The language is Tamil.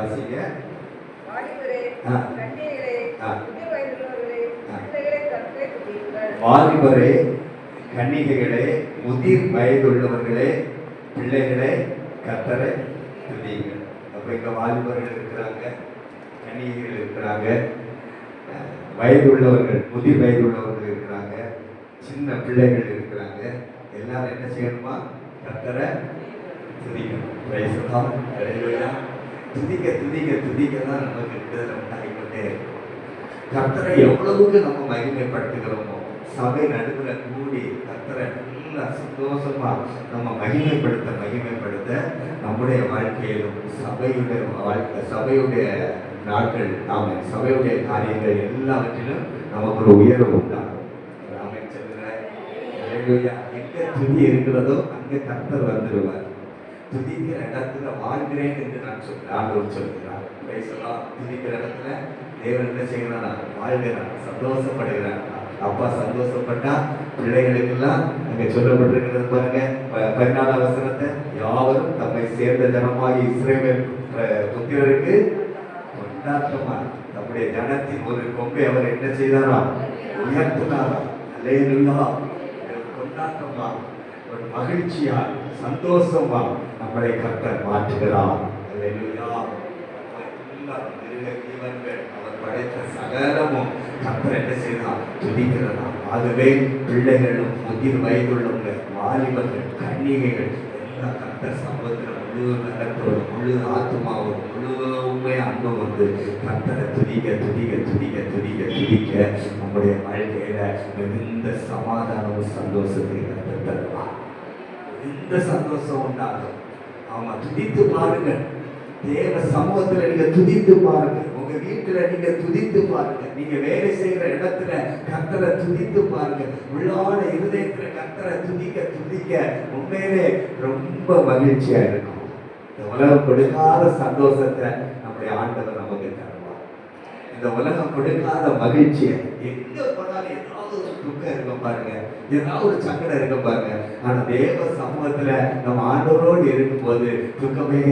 வாசிங்க. வாலிபரே, கன்னிகைகளே, முதிர் வயதுள்ளவர்களே, பிள்ளைகளே, கர்த்தரை துதியுங்கள். அப்ப இங்க வாலிபர்கள் இருக்கிறாங்க, கன்னிகைகள் இருக்கிறாங்க, வயதுள்ளவர்கள், முதிர் வயதுள்ளவர்கள் இருக்கிறாங்க, சின்ன பிள்ளைகள் இருக்கிறாங்க. எல்லாரும் என்ன செய்யணுமா? கர்த்தரை துதிக்கணும். Praise the lord. ஹல்லேலூயா. துதிக்க துதிக்க துதிக்க தான் நமக்கு விடுதலை உண்டாகிக்கொண்டே இருக்கும். கர்த்தரை எவ்வளவுக்கு நம்ம மகிமைப்படுத்துகிறோமோ, சபை நடுவில் கூடி கர்த்தரை நல்லா சந்தோஷமா நம்ம மகிமைப்படுத்த நம்முடைய வாழ்க்கையிலும் சபையுடைய வாழ்க்கை, சபையுடைய நாட்கள், நாம சபையுடைய காரியங்கள் எல்லாவற்றிலும் நமக்கு ஒரு உயர்வு உண்டாகும். எங்க துதி இருக்கிறதோ அங்கே கர்த்தர் வந்துடுவார். துதிக்கிற இடத்துல வாழ்கிறேன் என்று நான் ஆண்டவர் சொல்கிறார். துதிக்கிற இடத்துல தேவன் என்ன செய்கிறானா? வாழ்கிறான், சந்தோஷப்படுகிறான். அப்பா சந்தோஷப்பட்டா பிள்ளைகளுக்கெல்லாம் அங்க சொல்லப்பட்டிருக்கிறது பாருங்க, 14 வசனத்தை, யாவரும் தம்மை சேர்ந்த ஜனமாகி இஸ்ரவேல் புத்திரருக்கு கொண்டாட்டமா நம்முடைய ஜனத்தின் ஒரு கொம்பை அவர் என்ன செய்தாரா? உயர்த்தினாரா? அல்லேலூயா. கொண்டாட்டமா, ஒரு மகிழ்ச்சியா, சந்தோஷமா நம்மளை கர்த்தர் மாற்றுகிறார். அல்லேலூயா. அவர் படைத்த சகலமும் கர்த்தர் என்ன செய்தார்? துதிக்கிறதா. ஆகவே பிள்ளைகளும், முதிர் வயதுள்ளவங்க, வாலிபர்கள், கன்னிகைகள் எல்லாம் கர்த்தர் சமூகத்தில் முழு நலத்தோடு, முழு ஆத்மாவோடு, முழு உண்மையா அன்பு வந்து கர்த்தரை துதிக்க துதிக்க துதிக்க துதிக்க துதிக்க நம்முடைய வாழ்க்கையில மிகுந்த சமாதானமும் சந்தோஷத்தை கர்த்தர் தருவார். மிகுந்த சந்தோஷம் உண்டாகும். ஆமா, துதித்து பாருங்க. தேவ சமூகத்துல நீங்க துதித்து பாருங்க. உங்க வீட்டுல நீங்க துதித்து பாருங்க. நீங்க வேலை செய்யற இடத்துல கர்த்தரை துதித்து பாருங்க. உள்ளான இருதயத்துல கர்த்தரை துதிக்க துதிக்க உண்மையிலே ரொம்ப மகிழ்ச்சியா இருக்கும். இந்த உலகம் கொடுக்காத சந்தோஷத்தை நம்முடைய ஆண்டவர் நமக்கு தருவார். இந்த உலகம் கொடுக்காத மகிழ்ச்சியை, எங்க போனாலும் ஏதாவது ஒரு துக்கம் இருக்கும் பாருங்க, ஏதாவது ஒரு சங்கடம் இருக்கும் பாருங்க. ஆனா தேவ சமூகத்துல நம்ம ஆண்டவரோடு இருக்கும்போது துக்கமே